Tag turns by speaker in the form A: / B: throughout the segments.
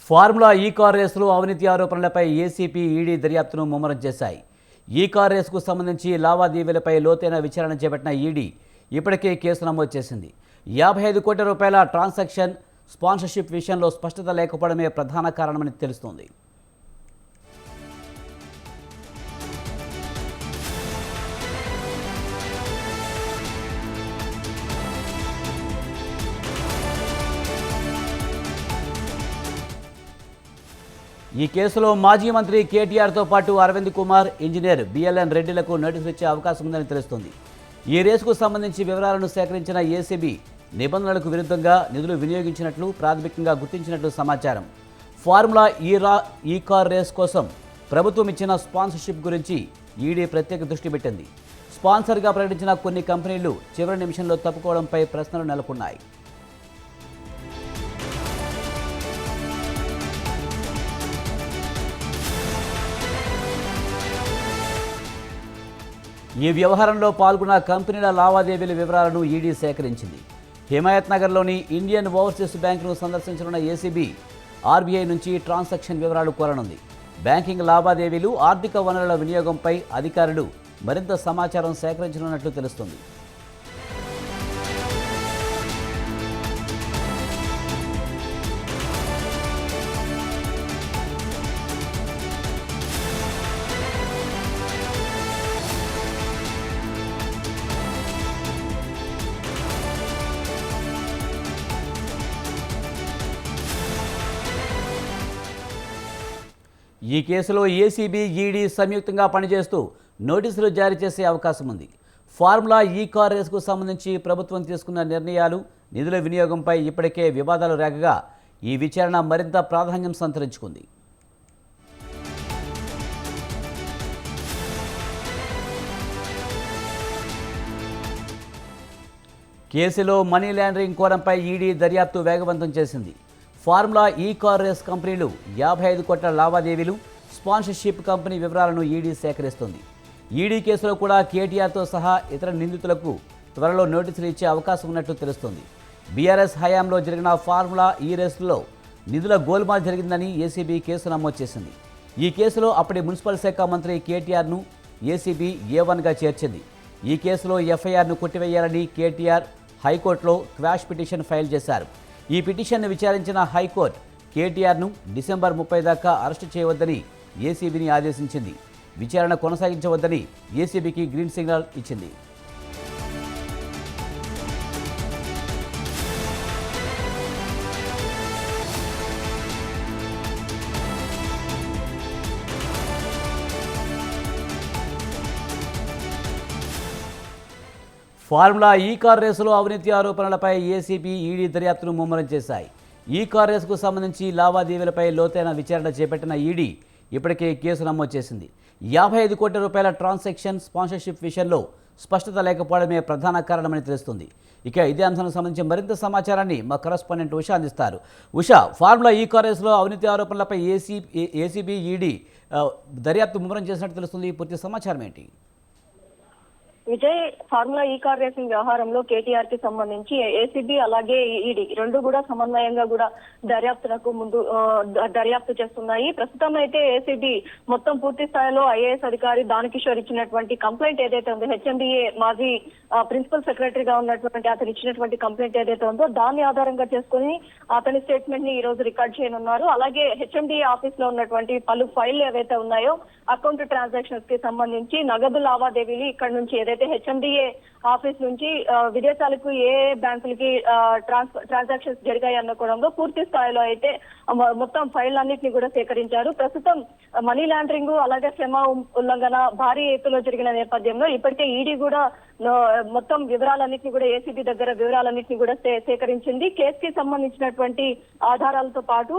A: Formula ఈ car రేసులో అవినీతి ఆరోపణలపై ఏసీపీ ఈడీ దర్యాప్తును ముమ్మరం చేశాయి. ఈ కార్ రేసుకు సంబంధించి లావాదేవీలపై లోతైన విచారణ చేపట్టిన ఈడీ ఇప్పటికే కేసు నమోదు చేసింది. 55 కోట్ల రూపాయల ట్రాన్సాక్షన్ స్పాన్సర్షిప్ విషయంలో స్పష్టత లేకపోవడమే ప్రధాన కారణమని తెలుస్తోంది. ఈ కేసులో మాజీ మంత్రి కేటీఆర్తో పాటు అరవింద్ కుమార్, ఇంజనీర్ బిఎల్ఎన్ రెడ్డిలకు నోటీసులు ఇచ్చే అవకాశం ఉందని తెలుస్తోంది. ఈ రేసుకు సంబంధించి వివరాలను సేకరించిన ఏసీబీ నిబంధనలకు విరుద్ధంగా నిధులు వినియోగించినట్లు ప్రాథమికంగా గుర్తించినట్లు సమాచారం. ఫార్ములా ఈ కార్ రేస్ కోసం ప్రభుత్వం ఇచ్చిన స్పాన్సర్షిప్ గురించి ఈడీ ప్రత్యేక దృష్టి పెట్టింది. స్పాన్సర్గా ప్రకటించిన కొన్ని కంపెనీలు చివరి నిమిషంలో తప్పుకోవడంపై ప్రశ్నలు నెలకొన్నాయి. ఈ వ్యవహారంలో పాల్గొన్న కంపెనీల లావాదేవీల వివరాలను ఈడీ సేకరించింది. హిమాయత్ నగర్లోని ఇండియన్ ఓవర్సీస్ బ్యాంకును సందర్శించనున్న ఏసీబీ ఆర్బీఐ నుంచి ట్రాన్సాక్షన్ వివరాలు కోరనుంది. బ్యాంకింగ్ లావాదేవీలు, ఆర్థిక వనరుల వినియోగంపై అధికారులు మరింత సమాచారం సేకరించనున్నట్లు తెలుస్తుంది. ఈ కేసులో ఏసీబీ, ఈడీ సంయుక్తంగా పనిచేస్తూ నోటీసులు జారీ చేసే అవకాశం ఉంది. ఫార్ములా ఈ కార్ రేసుకు సంబంధించి ప్రభుత్వం తీసుకున్న నిర్ణయాలు, నిధుల వినియోగంపై ఇప్పటికే వివాదాలు రేగగా ఈ విచారణ మరింత ప్రాధాన్యం సంతరించుకుంది. కేసులో మనీ లాండరింగ్ కోణంపై ఈడీ దర్యాప్తు వేగవంతం చేసింది. ఫార్ములా ఈ కార్ రేస్ కంపెనీలు 55 కోట్ల లావాదేవీలు, స్పాన్సర్షిప్ కంపెనీ వివరాలను ఈడీ సేకరిస్తుంది. ఈడీ కేసులో కూడా కేటీఆర్తో సహా ఇతర నిందితులకు త్వరలో నోటీసులు ఇచ్చే అవకాశం ఉన్నట్లు తెలుస్తోంది. బీఆర్ఎస్ హయాంలో జరిగిన ఫార్ములా ఈ రేసులో నిధుల గోల్మాల్ జరిగిందని ఏసీబీ కేసు నమోదు చేసింది. ఈ కేసులో అప్పటి మున్సిపల్ శాఖ మంత్రి కేటీఆర్ను ఏసీబీ A1గా చేర్చింది. ఈ కేసులో ఎఫ్ఐఆర్ను కొట్టివేయాలని కేటీఆర్ హైకోర్టులో క్వాష్ పిటిషన్ ఫైల్ చేశారు. ఈ పిటిషన్ను విచారించిన హైకోర్టు కేటీఆర్ను డిసెంబర్ 30 దాకా అరెస్టు చేయవద్దని ఏసీబీని ఆదేశించింది. విచారణ కొనసాగించవద్దని ఏసీబీకి గ్రీన్ సిగ్నల్ ఇచ్చింది. ఫార్ములా ఈ కార్ రేసులో అవినీతి ఆరోపణలపై ఏసీబీ, ఈడీ దర్యాప్తును ముమ్మరం చేశాయి. ఈ కార్ రేసుకు సంబంధించి లావాదేవీలపై లోతైన విచారణ చేపట్టిన ఈడీ ఇప్పటికే కేసు నమోదు చేసింది. 55 కోట్ల రూపాయల ట్రాన్సాక్షన్ స్పాన్సర్షిప్ విషయంలో స్పష్టత లేకపోవడమే ప్రధాన కారణమని తెలుస్తుంది. ఇక ఇదే అంశానికి సంబంధించి మరింత సమాచారాన్ని మా కరెస్పాండెంట్ ఉషా అందిస్తారు. ఉషా, ఫార్ములా ఈ కార్ రేసులో అవినీతి ఆరోపణలపై ఏసీబీ, ఈడీ దర్యాప్తు ముమ్మరం చేసినట్టు తెలుస్తుంది. పూర్తి సమాచారం ఏంటి?
B: విజయ్, ఫార్ములా ఈ కార్ రేసింగ్ వ్యవహారంలో కేటీఆర్ కి సంబంధించి ఏసీబీ అలాగే ఈడీ రెండు కూడా సమన్వయంగా కూడా దర్యాప్తు చేస్తున్నాయి. ప్రస్తుతం అయితే ఏసీబీ మొత్తం పూర్తి స్థాయిలో ఐఏఎస్ అధికారి దానకిషోర్ ఇచ్చినటువంటి కంప్లైంట్ ఏదైతే ఉందో, హెచ్ఎండిఏ మాజీ ప్రిన్సిపల్ సెక్రటరీగా ఉన్నటువంటి అతను ఇచ్చినటువంటి కంప్లైంట్ ఏదైతే ఉందో దాన్ని ఆధారంగా చేసుకుని అతని స్టేట్మెంట్ ని ఈ రోజు రికార్డ్ చేయనున్నారు. అలాగే హెచ్ఎండిఏ ఆఫీస్ లో ఉన్నటువంటి పలు ఫైళ్లు ఏవైతే ఉన్నాయో అకౌంట్ ట్రాన్సాక్షన్స్ కి సంబంధించి నగదు లావాదేవీలు ఇక్కడ నుంచి ఏదైతే హెచ్ఎండిఏ ఆఫీస్ నుంచి విదేశాలకు ఏ బ్యాంకులకి ట్రాన్సాక్షన్స్ జరిగాయి అనుకోవడంలో పూర్తి స్థాయిలో అయితే మొత్తం ఫైల్ అన్నింటినీ కూడా సేకరించారు. ప్రస్తుతం మనీ లాండరింగ్ అలాగే క్షమా ఉల్లంఘన భారీ ఎత్తులో జరిగిన నేపథ్యంలో ఇప్పటికే ఈడీ కూడా మొత్తం వివరాలన్నింటినీ కూడా ఏసీబీ దగ్గర వివరాలన్నింటినీ కూడా సేకరించింది. కేసుకి సంబంధించినటువంటి ఆధారాలతో పాటు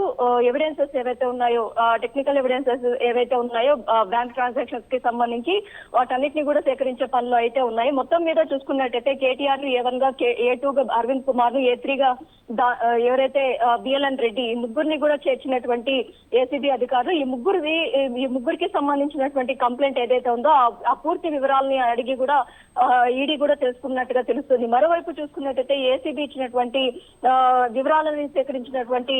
B: ఎవిడెన్సెస్ ఏవైతే ఉన్నాయో, టెక్నికల్ ఎవిడెన్సెస్ ఏవైతే ఉన్నాయో బ్యాంక్ ట్రాన్సాక్షన్స్ కి సంబంధించి వాటన్నిటిని కూడా సేకరించే పనిలో అయితే ఉన్నాయి. మొత్తం మీద చూసుకున్నట్టయితే కేటీఆర్ A1 గా A2 గా అరవింద్ కుమార్ ను A3 గా ఎవరైతే బిఎల్ఎన్ రెడ్డి ఈ ముగ్గురిని కూడా చేర్చినటువంటి ఏసీబీ అధికారులు ఈ ముగ్గురికి సంబంధించినటువంటి కంప్లైంట్ ఏదైతే ఉందో ఆ పూర్తి వివరాలని అడిగి కూడా ఈడీ కూడా తెలుసుకున్నట్టుగా తెలుస్తుంది. మరోవైపు చూసుకున్నట్టయితే ఏసీబీ ఇచ్చినటువంటి వివరాలను సేకరించినటువంటి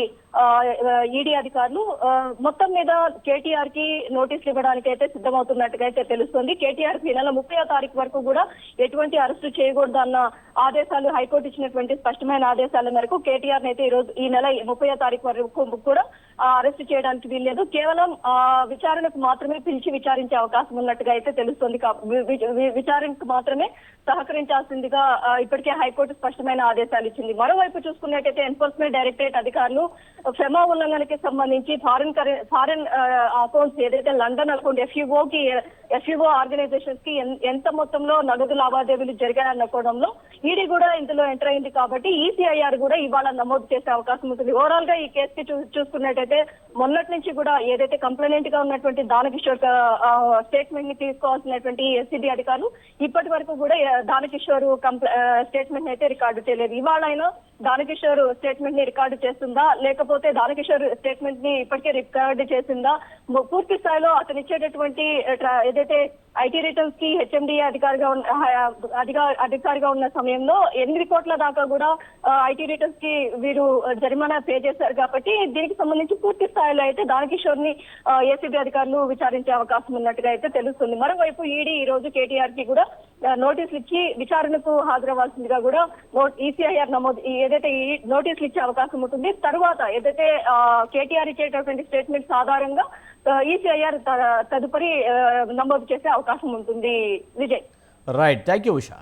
B: ఈడీ అధికారులు మొత్తం మీద కేటీఆర్ కి నోటీసులు ఇవ్వడానికి అయితే సిద్ధమవుతున్నట్టుగా అయితే తెలుస్తుంది. కేటీఆర్ కి నెల 30వ తారీఖు వరకు కూడా ఎటువంటి అరెస్టు చేయకూడదు అన్న ఆదేశాలు హైకోర్టు ఇచ్చినటువంటి స్పష్టమైన ఆదేశాల మేరకు కేటీఆర్ అయితే ఈ నెల 30వ తారీఖు వరకు కూడా అరెస్టు చేయడానికి వీల్లేదు. కేవలం విచారణకు మాత్రమే పిలిచి విచారించే అవకాశం ఉన్నట్టుగా అయితే తెలుస్తుంది. విచారణకు మాత్రమే సహకరించాల్సిందిగా ఇప్పటికే హైకోర్టు స్పష్టమైన ఆదేశాలు ఇచ్చింది. మరోవైపు చూసుకున్నట్టయితే ఎన్ఫోర్స్మెంట్ డైరెక్టరేట్ అధికారులు ఫెమా ఉల్లంఘనకి సంబంధించి ఫారెన్ అకౌంట్స్ ఏదైతే లండన్ అకౌంట్ ఎఫ్యుఓ ఆర్గనైజేషన్స్ కి ఎంత మొత్తంలో నగదు లావాదేవీలు జరిగాయన్న కోణంలో ఈడీ కూడా ఇందులో ఎంటర్ అయింది. కాబట్టి ఈసీఐఆర్ కూడా ఇవాళ నమోదు చేసే అవకాశం ఉంటుంది. ఓవరాల్ గా ఈ కేసుకి చూసుకున్నట్టయితే మొన్నటి నుంచి కూడా ఏదైతే కంప్లైంట్ గా ఉన్నటువంటి దానకిషోర్ స్టేట్మెంట్ ని తీసుకోవాల్సినటువంటి ఎస్సీబీ అధికారులు ఇప్పటి వరకు కూడా దానకిషోర్ స్టేట్మెంట్ అయితే రికార్డు చేయలేదు. ఇవాళ అయినా దానకిషోర్ స్టేట్మెంట్ ని రికార్డు చేస్తుందా, లేకపోతే దానకిషోర్ స్టేట్మెంట్ ని ఇప్పటికే రికార్డు చేసిందా, పూర్తి స్థాయిలో అతను ఇచ్చేటటువంటి ఏదైతే ఐటీ రిటర్న్స్ కి హెచ్ఎండిఏ అధికారిగా ఉన్న సమయంలో 8 కోట్ల దాకా కూడా ఐటీ రిటర్న్స్ కి వీరు జరిమానా పే చేశారు. కాబట్టి దీనికి సంబంధించి పూర్తి స్థాయిలో అయితే దానకిషోర్ ని ఏసీబీ అధికారులు విచారించే అవకాశం ఉన్నట్టుగా అయితే తెలుస్తుంది. మరోవైపు ఈడీ ఈ రోజు కేటీఆర్ కి కూడా నోటీసులు ఇచ్చి విచారణకు హాజరవ్వాల్సిందిగా కూడా ఈసీఐఆర్ నమోదు ఏదైతే నోటీసులు ఇచ్చే అవకాశం ఉంటుంది. తర్వాత ఏదైతే కేటీఆర్ ఇచ్చేటటువంటి స్టేట్మెంట్స్ ఆధారంగా ఈసీఐఆర్ తదుపరి నమోదు చేసే అవకాశం ఉంటుంది. Vijay.
A: Right, thank you Usha.